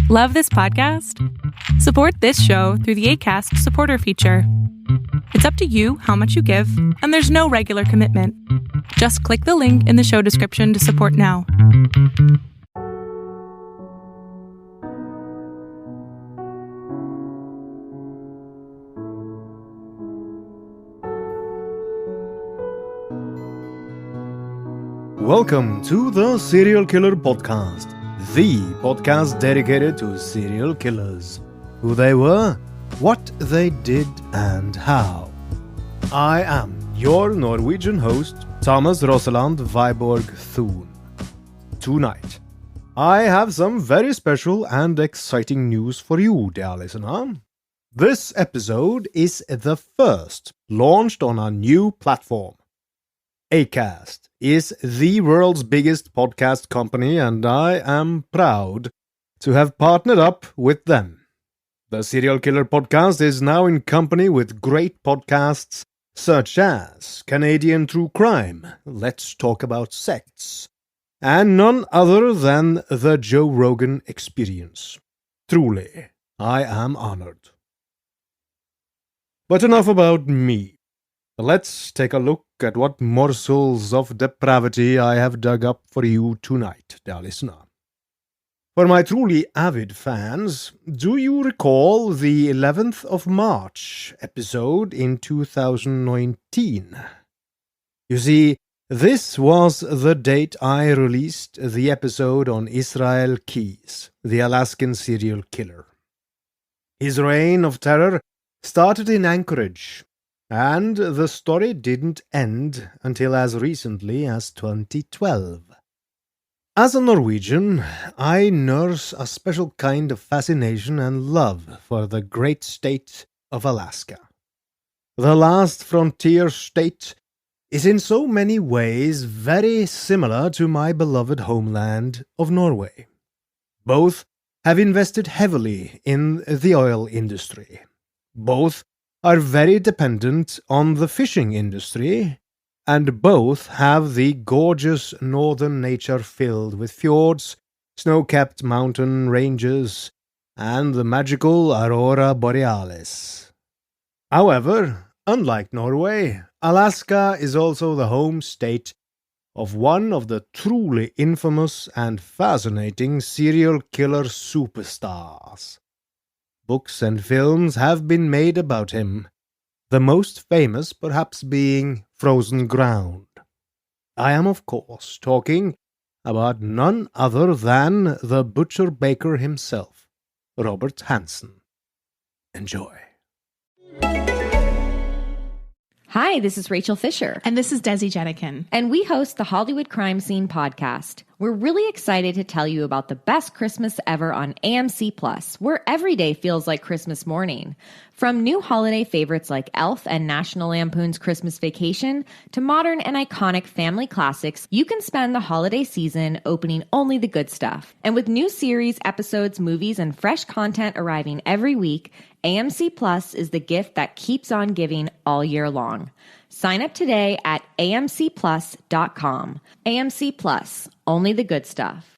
Love this podcast? Support this show through the Acast supporter feature. It's up to you how much you give, and there's no regular commitment. Just click the link in the show description to support now. Welcome to the Serial Killer Podcast, the podcast dedicated to serial killers, who they were, what they did, and how. I am your Norwegian host, Thomas Roseland Viborg Thun. Tonight, I have some very special and exciting news for you, dear listener. This episode is the first launched on a new platform. Acast is the world's biggest podcast company, and I am proud to have partnered up with them. The Serial Killer Podcast is now in company with great podcasts such as Canadian True Crime, Let's Talk About Sects, and none other than the Joe Rogan Experience. Truly, I am honored. But enough about me. Let's take a look at what morsels of depravity I have dug up for you tonight, dear listener. For my truly avid fans, do you recall the 11th of March episode in 2019? You see, this was the date I released the episode on Israel Keyes, the Alaskan serial killer. His reign of terror started in Anchorage, and the story didn't end until as recently as 2012. As a Norwegian, I nurse a special kind of fascination and love for the great state of Alaska. The last frontier state is in so many ways very similar to my beloved homeland of Norway. Both have invested heavily in the oil industry. Both are very dependent on the fishing industry, and both have the gorgeous northern nature filled with fjords, snow-capped mountain ranges, and the magical aurora borealis. However, unlike Norway, Alaska is also the home state of one of the truly infamous and fascinating serial killer superstars. Books and films have been made about him, the most famous perhaps being Frozen Ground. I am, of course, talking about none other than the butcher baker himself, Robert Hansen. Enjoy. Hi, this is Rachel Fisher. And this is Desi Jenikin. And we host the Hollywood Crime Scene podcast. We're really excited to tell you about the best Christmas ever on AMC+, where every day feels like Christmas morning. From new holiday favorites like Elf and National Lampoon's Christmas Vacation to modern and iconic family classics, you can spend the holiday season opening only the good stuff. And with new series, episodes, movies, and fresh content arriving every week, AMC+ is the gift that keeps on giving all year long. Sign up today at amcplus.com. AMC+, only the good stuff.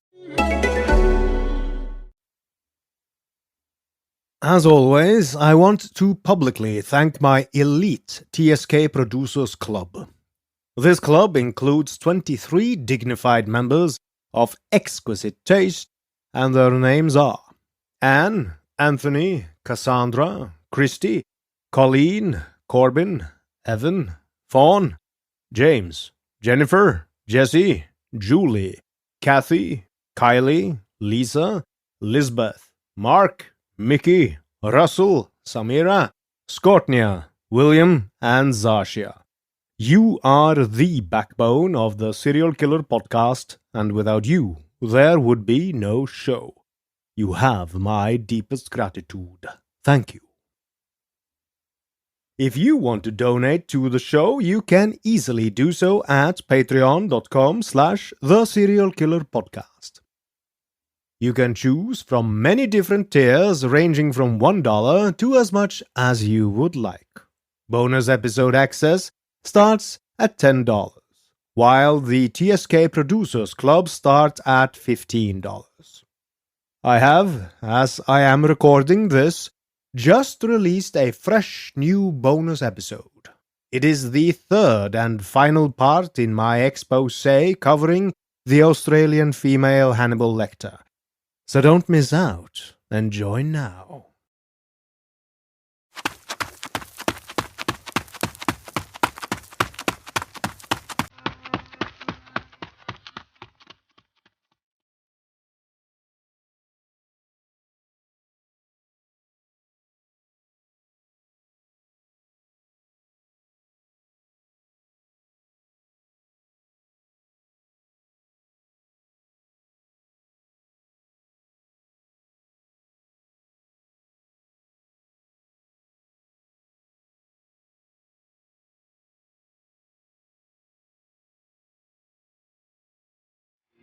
As always, I want to publicly thank my elite TSK Producers Club. This club includes 23 dignified members of exquisite taste, and their names are Anne, Anthony, Cassandra, Christy, Colleen, Corbin, Evan, Fawn, James, Jennifer, Jesse, Julie, Kathy, Kylie, Lisa, Lisbeth, Mark, Mickey, Russell, Samira, Skortnia, William, and Zasha. You are the backbone of the Serial Killer Podcast, and without you, there would be no show. You have my deepest gratitude. Thank you. If you want to donate to the show, you can easily do so at patreon.com/theserialkillerpodcast. You can choose from many different tiers ranging from $1 to as much as you would like. Bonus episode access starts at $10, while the TSK Producers Club starts at $15. I have, as I am recording this, just released a fresh new bonus episode. It is the third and final part in my expose covering the Australian female Hannibal Lecter. So don't miss out, and join now.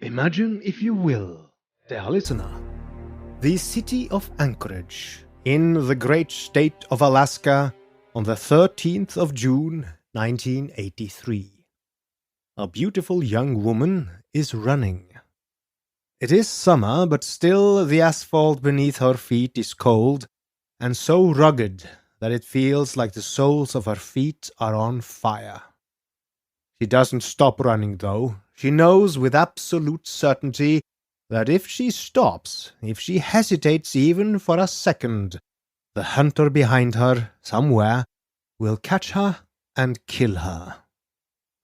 Imagine, if you will, dear listener, the city of Anchorage, in the great state of Alaska, on the 13th of June, 1983. A beautiful young woman is running. It is summer, but still the asphalt beneath her feet is cold, and so rugged that it feels like the soles of her feet are on fire. She doesn't stop running, though. She knows with absolute certainty that if she stops, if she hesitates even for a second, the hunter behind her, somewhere, will catch her and kill her.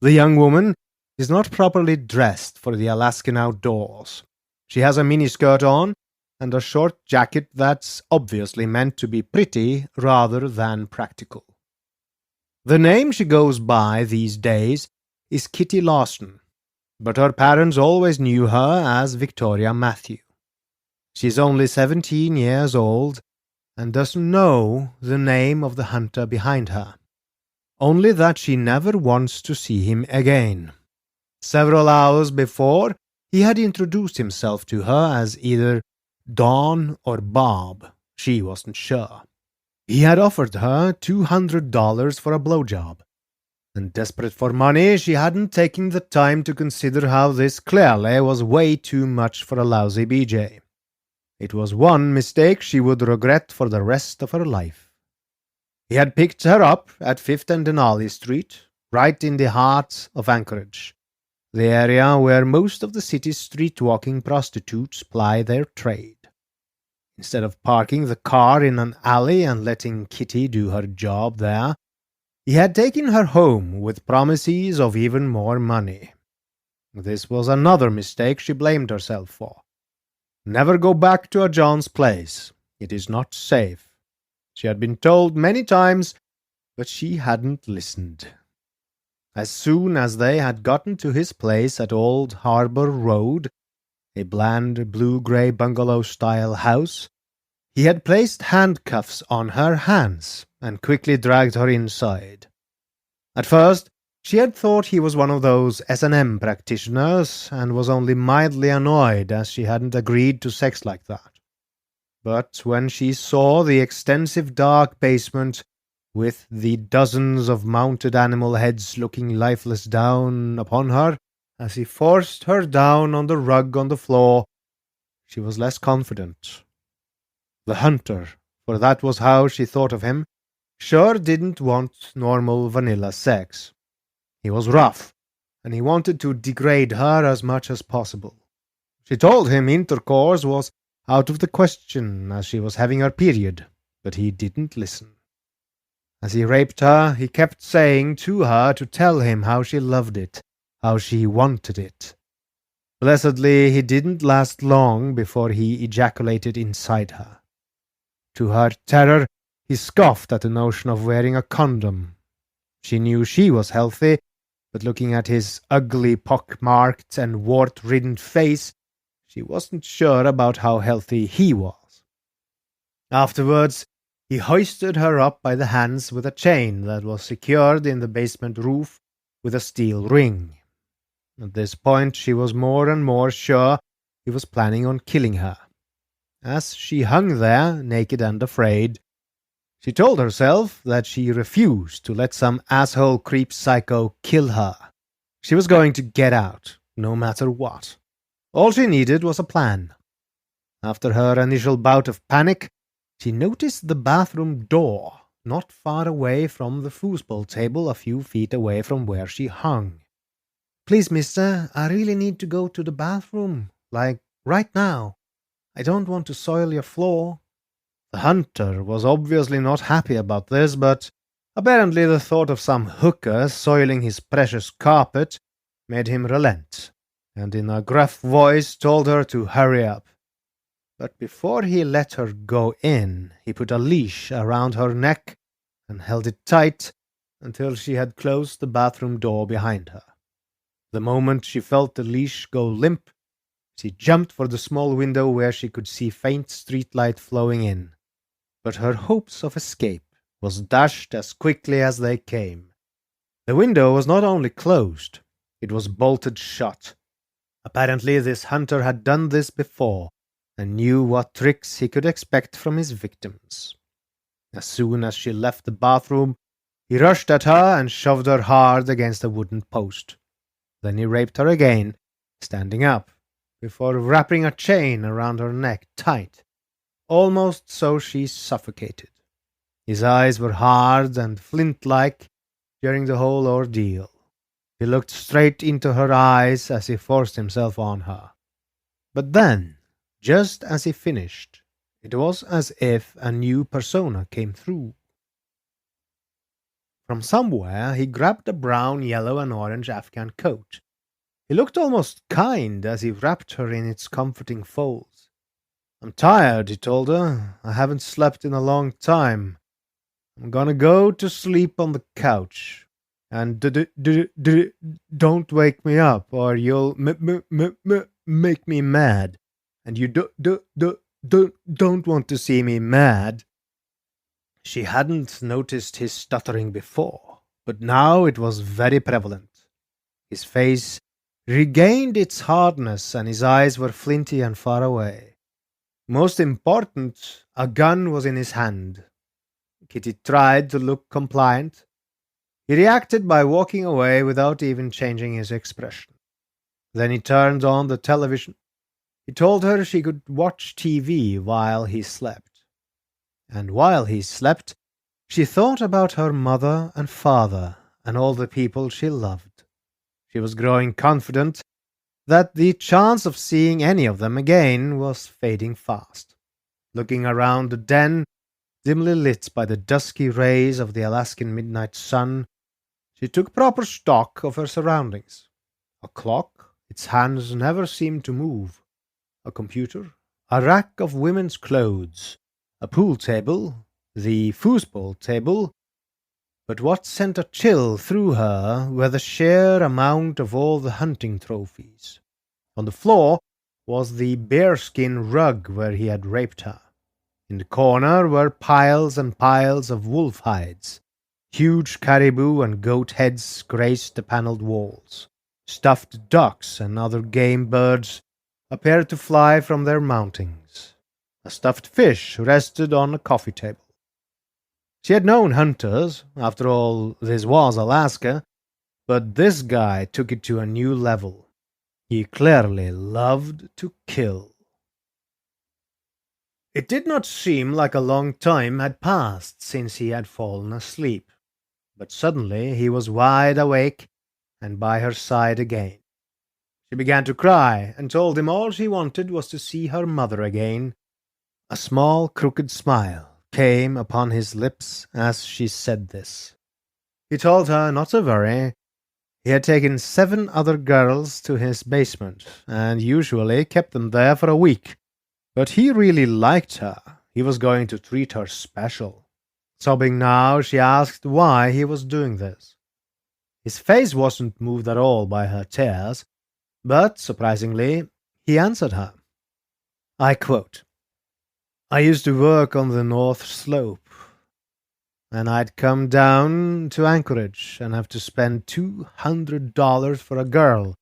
The young woman is not properly dressed for the Alaskan outdoors. She has a miniskirt on and a short jacket that's obviously meant to be pretty rather than practical. The name she goes by these days is Kitty Larson, but her parents always knew her as Victoria Matthew. She's only 17 years old and doesn't know the name of the hunter behind her, only that she never wants to see him again. Several hours before, he had introduced himself to her as either Don or Bob. She wasn't sure. He had offered her $200 for a blowjob, and desperate for money, she hadn't taken the time to consider how this clearly was way too much for a lousy BJ. It was one mistake she would regret for the rest of her life. He had picked her up at 5th and Denali Street, right in the heart of Anchorage, the area where most of the city's street-walking prostitutes ply their trade. Instead of parking the car in an alley and letting Kitty do her job there, he had taken her home with promises of even more money. This was another mistake she blamed herself for. Never go back to a John's place. It is not safe. She had been told many times, but she hadn't listened. As soon as they had gotten to his place at Old Harbor Road, a bland blue-gray bungalow-style house, he had placed handcuffs on her hands and quickly dragged her inside. At first, she had thought he was one of those S&M practitioners and was only mildly annoyed as she hadn't agreed to sex like that. But when she saw the extensive dark basement with the dozens of mounted animal heads looking lifeless down upon her as he forced her down on the rug on the floor, she was less confident. The hunter, for that was how she thought of him, sure didn't want normal vanilla sex. He was rough, and he wanted to degrade her as much as possible. She told him intercourse was out of the question as she was having her period, but he didn't listen. As he raped her, he kept saying to her to tell him how she loved it, how she wanted it. Blessedly, he didn't last long before he ejaculated inside her. To her terror, he scoffed at the notion of wearing a condom. She knew she was healthy, but looking at his ugly, pock-marked and wart-ridden face, she wasn't sure about how healthy he was. Afterwards, he hoisted her up by the hands with a chain that was secured in the basement roof with a steel ring. At this point, she was more and more sure he was planning on killing her. As she hung there, naked and afraid, she told herself that she refused to let some asshole creep psycho kill her. She was going to get out, no matter what. All she needed was a plan. After her initial bout of panic, she noticed the bathroom door not far away from the foosball table, a few feet away from where she hung. "Please, mister, I really need to go to the bathroom, like right now. I don't want to soil your floor." The hunter was obviously not happy about this, but apparently the thought of some hooker soiling his precious carpet made him relent, and in a gruff voice told her to hurry up. But before he let her go in, he put a leash around her neck and held it tight until she had closed the bathroom door behind her. The moment she felt the leash go limp, she jumped for the small window where she could see faint streetlight flowing in. But her hopes of escape was dashed as quickly as they came. The window was not only closed, it was bolted shut. Apparently this hunter had done this before, and knew what tricks he could expect from his victims. As soon as she left the bathroom, he rushed at her and shoved her hard against a wooden post. Then he raped her again, standing up, before wrapping a chain around her neck tight, almost so she suffocated. His eyes were hard and flint-like during the whole ordeal. He looked straight into her eyes as he forced himself on her. But then, just as he finished, it was as if a new persona came through. From somewhere he grabbed a brown, yellow, and orange Afghan coat. He looked almost kind as he wrapped her in its comforting folds. "I'm tired," he told her. "I haven't slept in a long time. I'm gonna go to sleep on the couch. And don't wake me up, or you'll make me mad. And you don't want to see me mad." She hadn't noticed his stuttering before, but now it was very prevalent. His face regained its hardness, and his eyes were flinty and far away. Most important, a gun was in his hand. Kitty tried to look compliant. He reacted by walking away without even changing his expression. Then he turned on the television. He told her she could watch TV while he slept. And while he slept, she thought about her mother and father and all the people she loved. She was growing confident that the chance of seeing any of them again was fading fast. Looking around the den, dimly lit by the dusky rays of the Alaskan midnight sun, she took proper stock of her surroundings. A clock, its hands never seemed to move. A computer, a rack of women's clothes, a pool table, the foosball table. But what sent a chill through her were the sheer amount of all the hunting trophies. On the floor was the bearskin rug where he had raped her. In the corner were piles and piles of wolf hides. Huge caribou and goat heads graced the paneled walls. Stuffed ducks and other game birds appeared to fly from their mountings. A stuffed fish rested on a coffee table. She had known hunters, after all, this was Alaska, but this guy took it to a new level. He clearly loved to kill. It did not seem like a long time had passed since he had fallen asleep, but suddenly he was wide awake and by her side again. She began to cry and told him all she wanted was to see her mother again. A small, crooked smile came upon his lips as she said this. He told her not to worry. He had taken 7 other girls to his basement and usually kept them there for a week. But he really liked her. He was going to treat her special. Sobbing now, she asked why he was doing this. His face wasn't moved at all by her tears, but, surprisingly, he answered her. I quote, "I used to work on the North Slope, and I'd come down to Anchorage and have to spend $200 for a girl,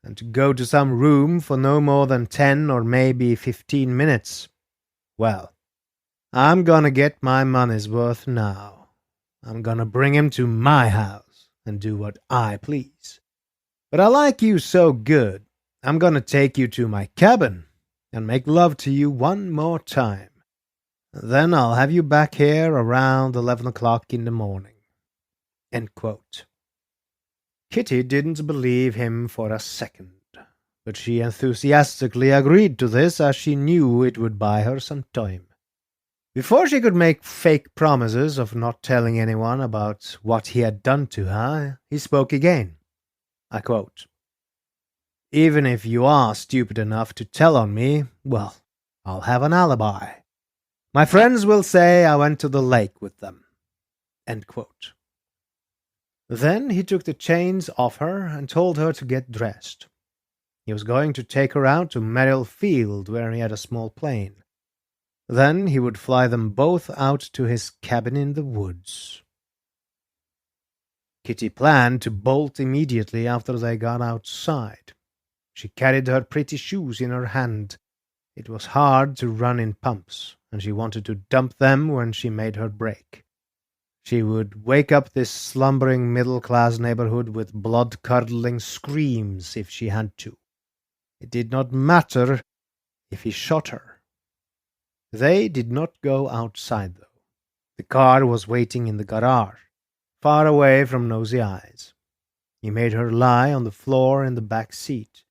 and to go to some room for no more than 10 or maybe 15 minutes. Well, I'm gonna get my money's worth now. I'm gonna bring him to my house and do what I please. But I like you so good, I'm gonna take you to my cabin. and make love to you one more time. Then I'll have you back here around 11 o'clock in the morning." End quote. Kitty didn't believe him for a second, but she enthusiastically agreed to this as she knew it would buy her some time. Before she could make fake promises of not telling anyone about what he had done to her, he spoke again. I quote, "Even if you are stupid enough to tell on me, well, I'll have an alibi. My friends will say I went to the lake with them." End quote. Then he took the chains off her and told her to get dressed. He was going to take her out to Merrill Field, where he had a small plane. Then he would fly them both out to his cabin in the woods. Kitty planned to bolt immediately after they got outside. She carried her pretty shoes in her hand. It was hard to run in pumps, and she wanted to dump them when she made her break. She would wake up this slumbering middle-class neighborhood with blood-curdling screams if she had to. It did not matter if he shot her. They did not go outside, though. The car was waiting in the garage, far away from nosy eyes. He made her lie on the floor in the back seat,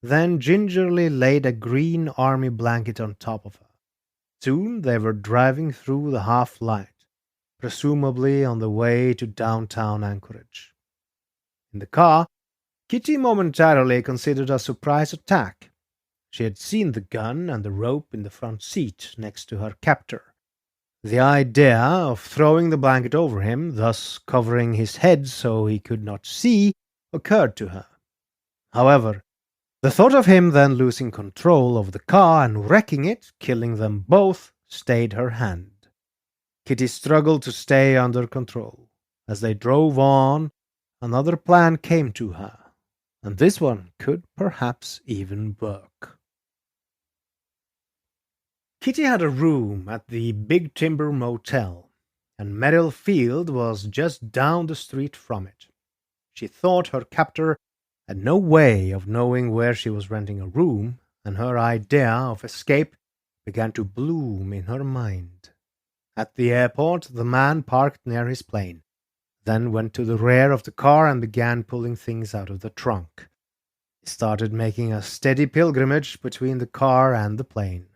then gingerly laid a green army blanket on top of her. Soon they were driving through the half-light, presumably on the way to downtown Anchorage. In the car, Kitty momentarily considered a surprise attack. She had seen the gun and the rope in the front seat next to her captor. The idea of throwing the blanket over him, thus covering his head so he could not see, occurred to her. However, the thought of him then losing control of the car and wrecking it, killing them both, stayed her hand. Kitty struggled to stay under control. As they drove on, another plan came to her, and this one could perhaps even work. Kitty had a room at the Big Timber Motel, and Merrill Field was just down the street from it. She thought her captor had no way of knowing where she was renting a room, and her idea of escape began to bloom in her mind. At the airport, the man parked near his plane, then went to the rear of the car and began pulling things out of the trunk. He started making a steady pilgrimage between the car and the plane.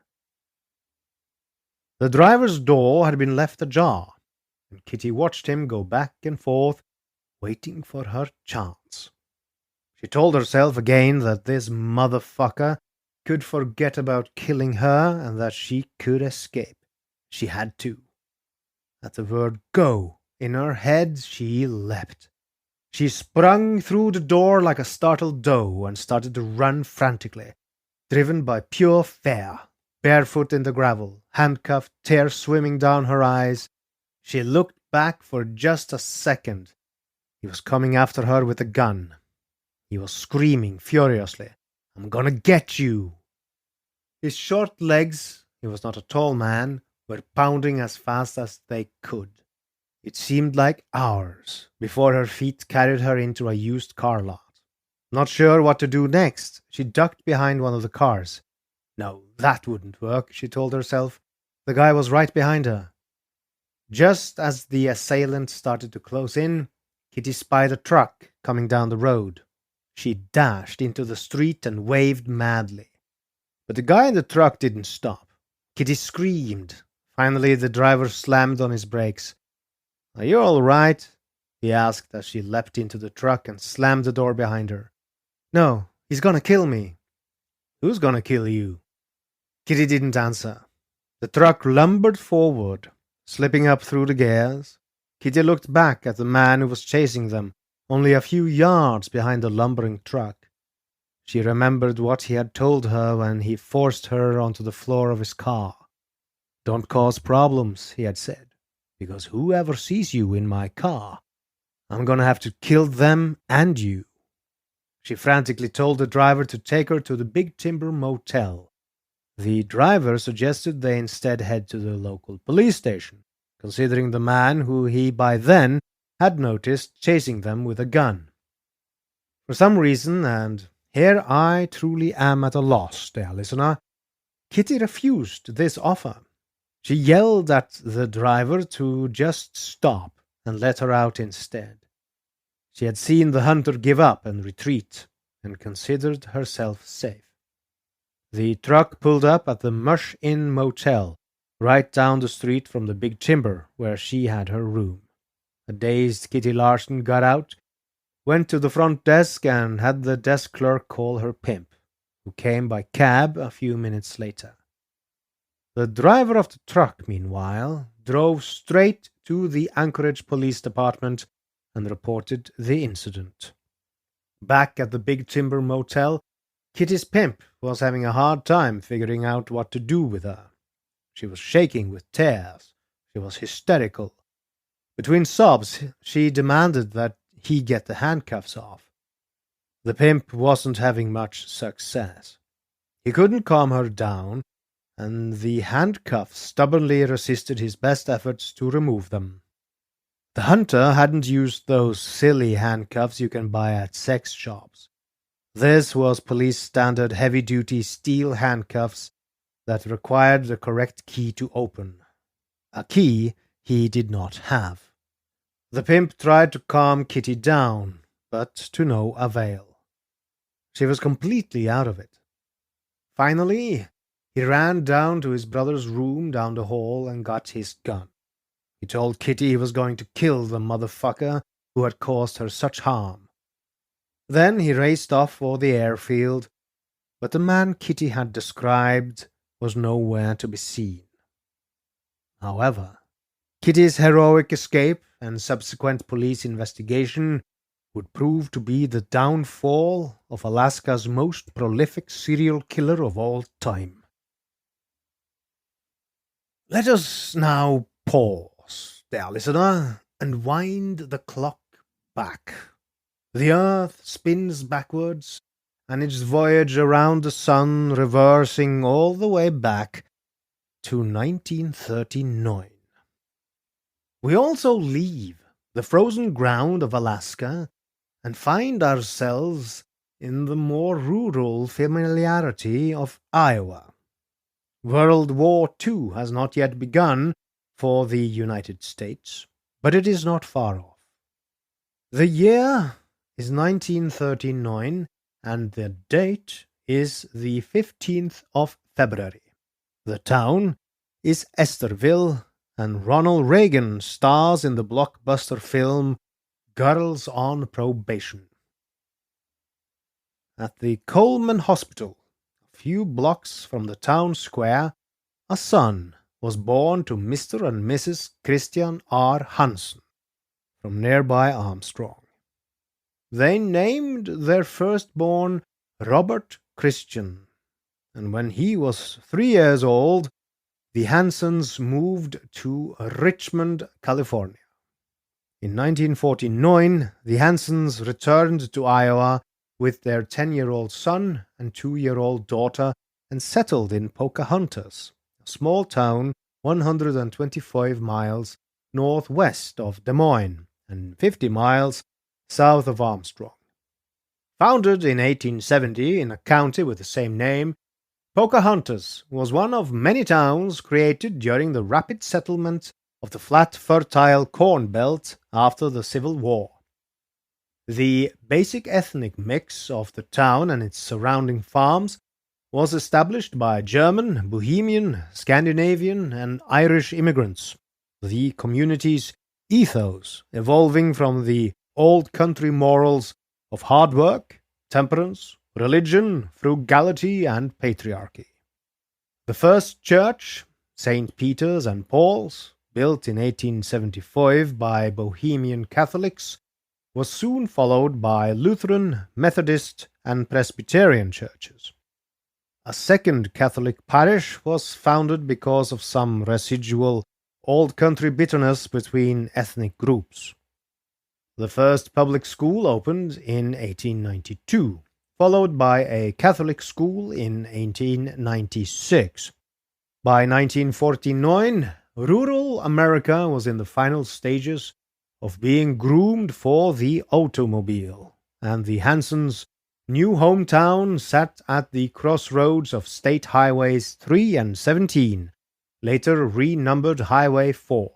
The driver's door had been left ajar, and Kitty watched him go back and forth, waiting for her chance. She told herself again that this motherfucker could forget about killing her and that she could escape. She had to. At the word go, in her head she leapt. She sprung through the door like a startled doe and started to run frantically, driven by pure fear. Barefoot in the gravel, handcuffed, tears swimming down her eyes. She looked back for just a second. He was coming after her with a gun. He was screaming furiously, "I'm gonna get you!" His short legs, he was not a tall man, were pounding as fast as they could. It seemed like hours before her feet carried her into a used car lot. Not sure what to do next, she ducked behind one of the cars. No, that wouldn't work, she told herself. The guy was right behind her. Just as the assailant started to close in, Kitty spied a truck coming down the road. She dashed into the street and waved madly. But the guy in the truck didn't stop. Kitty screamed. Finally, the driver slammed on his brakes. "Are you all right?" he asked as she leapt into the truck and slammed the door behind her. "No, he's gonna kill me." "Who's gonna kill you?" Kitty didn't answer. The truck lumbered forward, slipping up through the gears. Kitty looked back at the man who was chasing them, only a few yards behind the lumbering truck. She remembered what he had told her when he forced her onto the floor of his car. "Don't cause problems," he had said, "because whoever sees you in my car, I'm gonna have to kill them and you." She frantically told the driver to take her to the Big Timber Motel. The driver suggested they instead head to the local police station, considering the man who he by then had noticed chasing them with a gun. For some reason, and here I truly am at a loss, dear listener, Kitty refused this offer. She yelled at the driver to just stop and let her out instead. She had seen the hunter give up and retreat, and considered herself safe. The truck pulled up at the Mush Inn Motel, right down the street from the Big Timber where she had her room. A dazed Kitty Larson got out, went to the front desk, and had the desk clerk call her pimp, who came by cab a few minutes later. The driver of the truck, meanwhile, drove straight to the Anchorage Police Department and reported the incident. Back at the Big Timber Motel, Kitty's pimp was having a hard time figuring out what to do with her. She was shaking with tears. She was hysterical. Between sobs, she demanded that he get the handcuffs off. The pimp wasn't having much success. He couldn't calm her down, and the handcuffs stubbornly resisted his best efforts to remove them. The hunter hadn't used those silly handcuffs you can buy at sex shops. This was police standard heavy-duty steel handcuffs that required the correct key to open. A key he did not have. The pimp tried to calm Kitty down, but to no avail. She was completely out of it. Finally, he ran down to his brother's room down the hall and got his gun. He told Kitty he was going to kill the motherfucker who had caused her such harm. Then he raced off for the airfield, but the man Kitty had described was nowhere to be seen. However, Kitty's heroic escape and subsequent police investigation would prove to be the downfall of Alaska's most prolific serial killer of all time. Let us now pause, dear listener, and wind the clock back. The earth spins backwards, and its voyage around the sun reversing all the way back to 1939. We also leave the frozen ground of Alaska and find ourselves in the more rural familiarity of Iowa. World War II has not yet begun for the United States, but it is not far off. The year is 1939, and the date is the 15th of February. The town is Esterville, and Ronald Reagan stars in the blockbuster film Girls on Probation. At the Coleman Hospital, a few blocks from the town square, a son was born to Mr. and Mrs. Christian R. Hansen from nearby Armstrong. They named their firstborn Robert Christian, and when he was 3 years old, the Hansens moved to Richmond, California. In 1949, the Hansens returned to Iowa with their 10-year-old son and 2-year-old daughter and settled in Pocahontas, a small town 125 miles northwest of Des Moines and 50 miles south of Armstrong. Founded in 1870 in a county with the same name, Pocahontas was one of many towns created during the rapid settlement of the flat, fertile corn belt after the Civil War. The basic ethnic mix of the town and its surrounding farms was established by German, Bohemian, Scandinavian, and Irish immigrants, the community's ethos evolving from the old country morals of hard work, temperance, religion, frugality, and patriarchy. The first church, St. Peter's and Paul's, built in 1875 by Bohemian Catholics, was soon followed by Lutheran, Methodist, and Presbyterian churches. A second Catholic parish was founded because of some residual old country bitterness between ethnic groups. The first public school opened in 1892, followed by a Catholic school in 1896. By 1949, rural America was in the final stages of being groomed for the automobile, and the Hansens new hometown sat at the crossroads of State Highways 3 and 17, later renumbered Highway 4.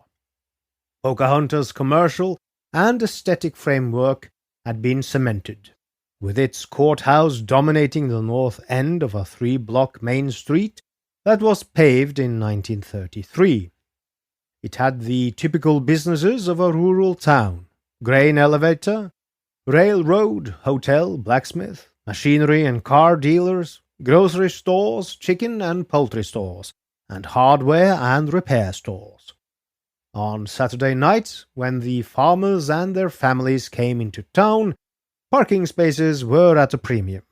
Pocahontas' commercial and aesthetic framework had been cemented, with its courthouse dominating the north end of a 3-block main street that was paved in 1933. It had the typical businesses of a rural town: grain elevator, railroad, hotel, blacksmith, machinery and car dealers, grocery stores, chicken and poultry stores, and hardware and repair stores. On Saturday nights, when the farmers and their families came into town, parking spaces were at a premium.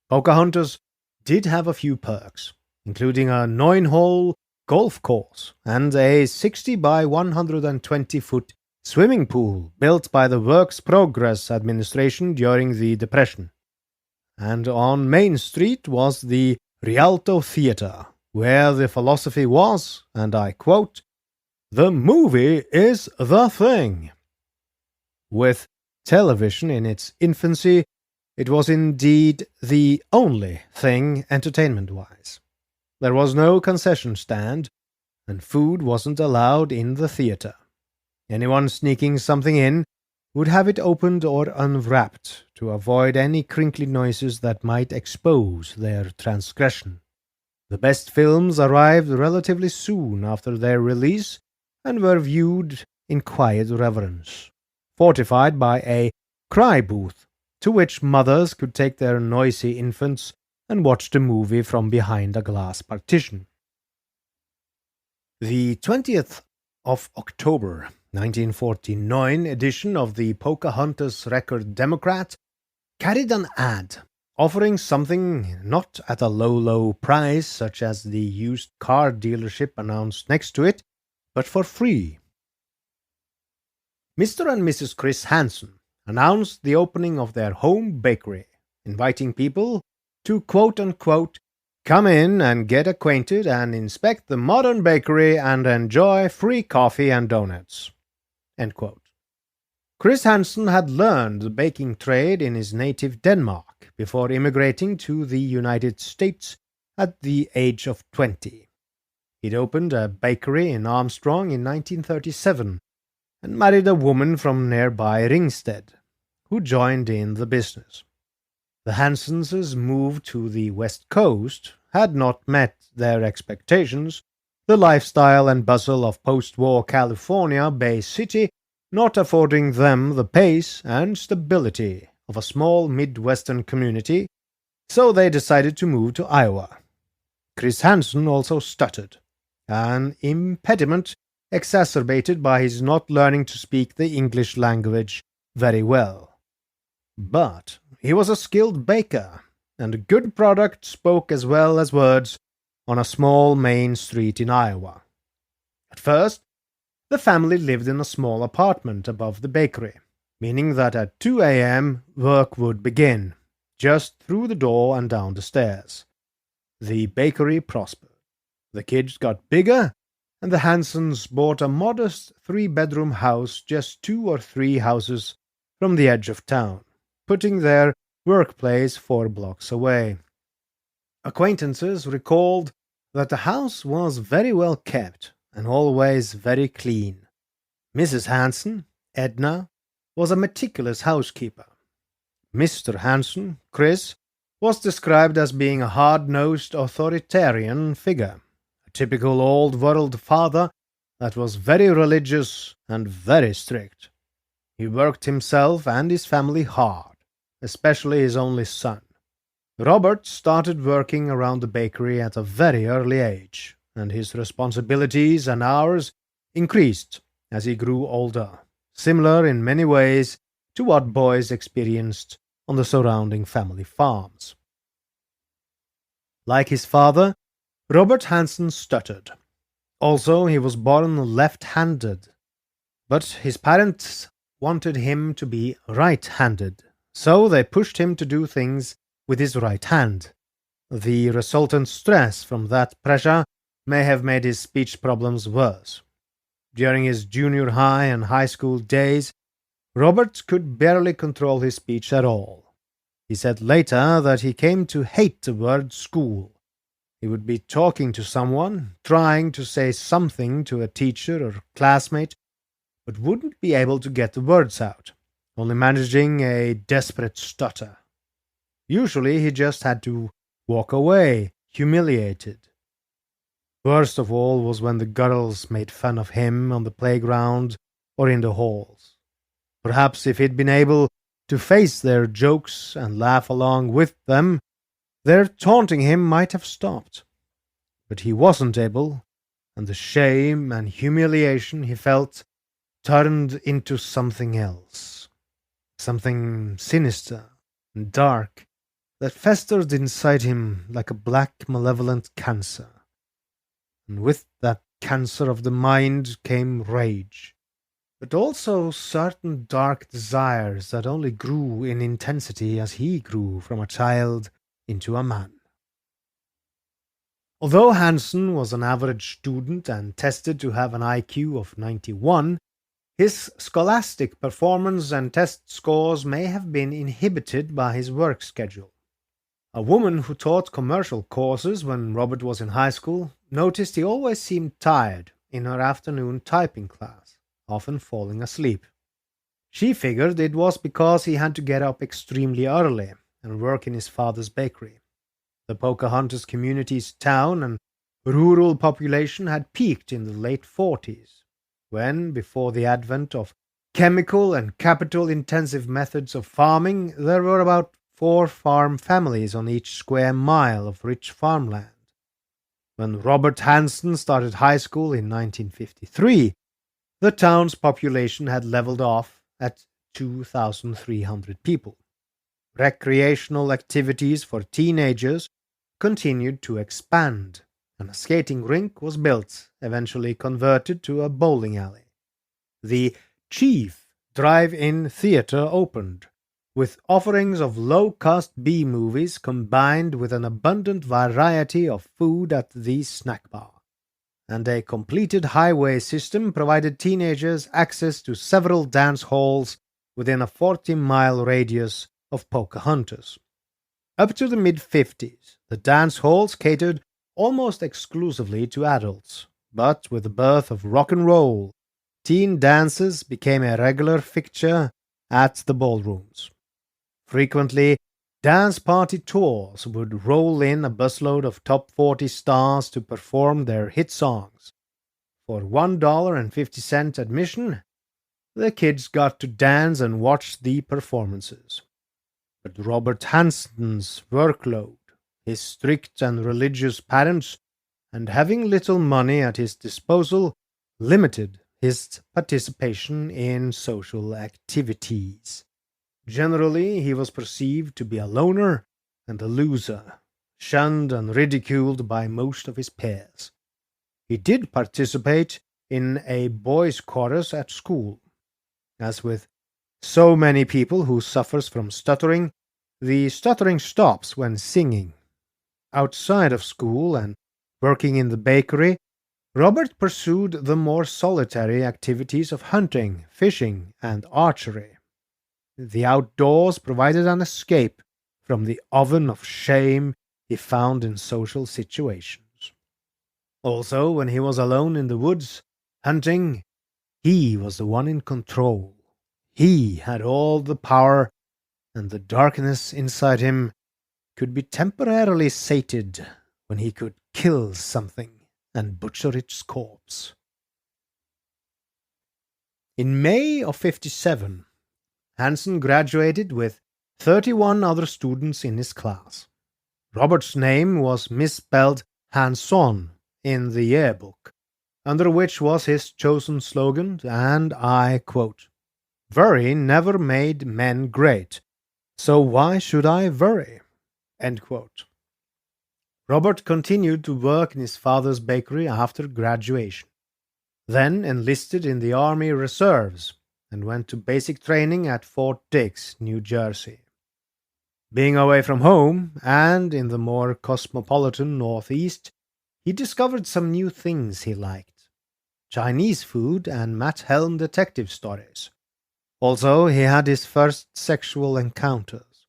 Pocahontas did have a few perks, including a 9-hole golf course and a 60 by 120-foot swimming pool built by the Works Progress Administration during the Depression. And on Main Street was the Rialto Theater, where the philosophy was, and I quote, "The movie is the thing." With television in its infancy, it was indeed the only thing entertainment-wise. There was no concession stand, and food wasn't allowed in the theater. Anyone sneaking something in would have it opened or unwrapped to avoid any crinkly noises that might expose their transgression. The best films arrived relatively soon after their release and were viewed in quiet reverence, fortified by a cry booth to which mothers could take their noisy infants and watch the movie from behind a glass partition. The 20th of October 1949 edition of the Pocahontas Record-Democrat carried an ad offering something not at a low price such as the used car dealership announced next to it, but for free. Mr. and Mrs. Chris Hansen announced the opening of their home bakery, inviting people to quote-unquote come in and get acquainted and inspect the modern bakery and enjoy free coffee and donuts. End quote. Chris Hansen had learned the baking trade in his native Denmark before immigrating to the United States at the age of 20. He'd opened a bakery in Armstrong in 1937 and married a woman from nearby Ringsted, who joined in the business. The Hansens' move to the West Coast had not met their expectations, the lifestyle and bustle of post-war California Bay City not affording them the pace and stability of a small Midwestern community, so they decided to move to Iowa. Chris Hansen also stuttered, an impediment exacerbated by his not learning to speak the English language very well. But he was a skilled baker, and a good product spoke as well as words on a small main street in Iowa. At first, the family lived in a small apartment above the bakery, meaning that at 2 a.m. work would begin, just through the door and down the stairs. The bakery prospered. The kids got bigger, and the Hansens bought a modest 3-bedroom house just 2 or 3 houses from the edge of town, putting their workplace 4 blocks away. Acquaintances recalled that the house was very well kept and always very clean. Mrs. Hansen, Edna, was a meticulous housekeeper. Mr. Hansen, Chris, was described as being a hard-nosed authoritarian figure, a typical old-world father that was very religious and very strict. He worked himself and his family hard, especially his only son. Robert started working around the bakery at a very early age, and his responsibilities and hours increased as he grew older, similar in many ways to what boys experienced on the surrounding family farms. Like his father, Robert Hansen stuttered. Also, he was born left-handed, but his parents wanted him to be right-handed, so they pushed him to do things with his right hand. The resultant stress from that pressure may have made his speech problems worse. During his junior high and high school days, Robert could barely control his speech at all. He said later that he came to hate the word school. He would be talking to someone, trying to say something to a teacher or classmate, but wouldn't be able to get the words out, only managing a desperate stutter. Usually he just had to walk away, humiliated. Worst of all was when the girls made fun of him on the playground or in the halls. Perhaps if he'd been able to face their jokes and laugh along with them, their taunting him might have stopped. But he wasn't able, and the shame and humiliation he felt turned into something else, something sinister and dark that festered inside him like a black malevolent cancer. And with that cancer of the mind came rage, but also certain dark desires that only grew in intensity as he grew from a child into a man. Although Hansen was an average student and tested to have an IQ of 91, his scholastic performance and test scores may have been inhibited by his work schedule. A woman who taught commercial courses when Robert was in high school noticed he always seemed tired in her afternoon typing class, often falling asleep. She figured it was because he had to get up extremely early and work in his father's bakery. The Pocahontas community's town and rural population had peaked in the late 40s, when, before the advent of chemical and capital-intensive methods of farming, there were about 4 farm families on each square mile of rich farmland. When Robert Hansen started high school in 1953, the town's population had leveled off at 2,300 people. Recreational activities for teenagers continued to expand, and a skating rink was built, eventually converted to a bowling alley. The Chief Drive-In Theater opened, with offerings of low-cost B-movies combined with an abundant variety of food at the snack bar. And a completed highway system provided teenagers access to several dance halls within a 40-mile radius of Pocahontas. Up to the mid-50s, the dance halls catered almost exclusively to adults, but with the birth of rock and roll, teen dances became a regular fixture at the ballrooms. Frequently, dance party tours would roll in a busload of top 40 stars to perform their hit songs. For $1.50 admission, the kids got to dance and watch the performances. But Robert Hansen's workload, his strict and religious parents, and having little money at his disposal limited his participation in social activities. Generally, he was perceived to be a loner and a loser, shunned and ridiculed by most of his peers. He did participate in a boys' chorus at school. As with so many people who suffers from stuttering, the stuttering stops when singing. Outside of school and working in the bakery, Robert pursued the more solitary activities of hunting, fishing, and archery. The outdoors provided an escape from the oven of shame he found in social situations. Also, when he was alone in the woods, hunting, he was the one in control. He had all the power, and the darkness inside him could be temporarily sated when he could kill something and butcher its corpse. In May of 57, Hansen graduated with 31 other students in his class. Robert's name was misspelled Hanson in the yearbook, under which was his chosen slogan, and I quote, "Worry never made men great, so why should I worry?" End quote. Robert continued to work in his father's bakery after graduation, then enlisted in the Army Reserves, and went to basic training at Fort Dix, New Jersey. Being away from home, and in the more cosmopolitan Northeast, he discovered some new things he liked: Chinese food and Matt Helm detective stories. Also, he had his first sexual encounters.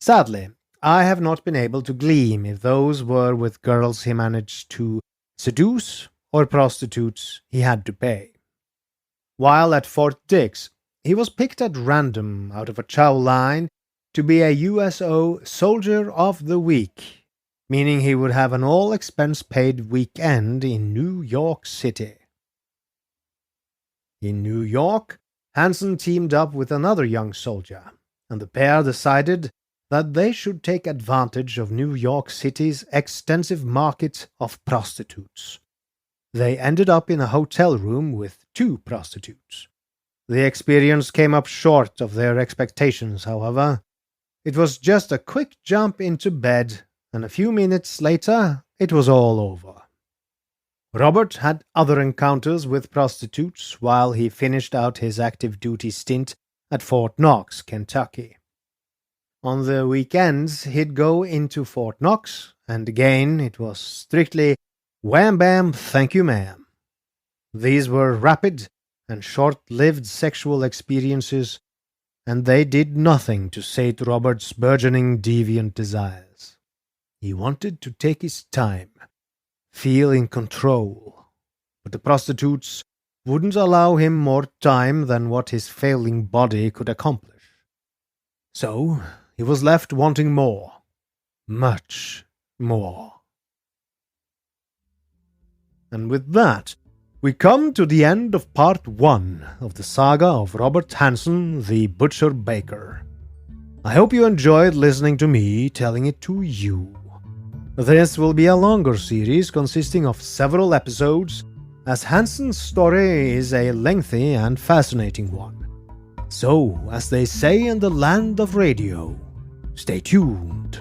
Sadly, I have not been able to glean if those were with girls he managed to seduce or prostitutes he had to pay. While at Fort Dix, he was picked at random out of a chow line to be a USO Soldier of the Week, meaning he would have an all-expense-paid weekend in New York City. In New York, Hansen teamed up with another young soldier, and the pair decided that they should take advantage of New York City's extensive market of prostitutes. They ended up in a hotel room with 2 prostitutes. The experience came up short of their expectations, however. It was just a quick jump into bed, and a few minutes later it was all over. Robert had other encounters with prostitutes while he finished out his active duty stint at Fort Knox, Kentucky. On the weekends, he'd go into Fort Knox, and again it was strictly wham bam, thank you ma'am. These were rapid and short-lived sexual experiences, and they did nothing to sate Robert's burgeoning deviant desires. He wanted to take his time, feel in control, but the prostitutes wouldn't allow him more time than what his failing body could accomplish. So he was left wanting more, much more. And with that, we come to the end of part 1 of the saga of Robert Hansen, the Butcher Baker. I hope you enjoyed listening to me telling it to you. This will be a longer series consisting of several episodes, as Hansen's story is a lengthy and fascinating one. So, as they say in the land of radio, stay tuned.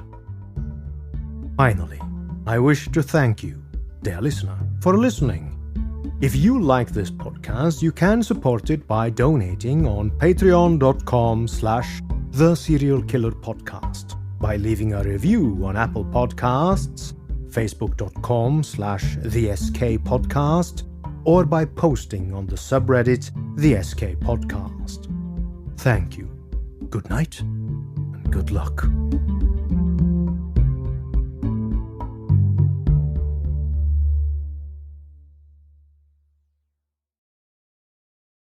Finally, I wish to thank you, dear listener, for listening. If you like this podcast, you can support it by donating on patreon.com/theserialkillerpodcast, by leaving a review on Apple Podcasts, facebook.com/theskpodcast, or by posting on the subreddit The SK Podcast. Thank you. Good night and good luck.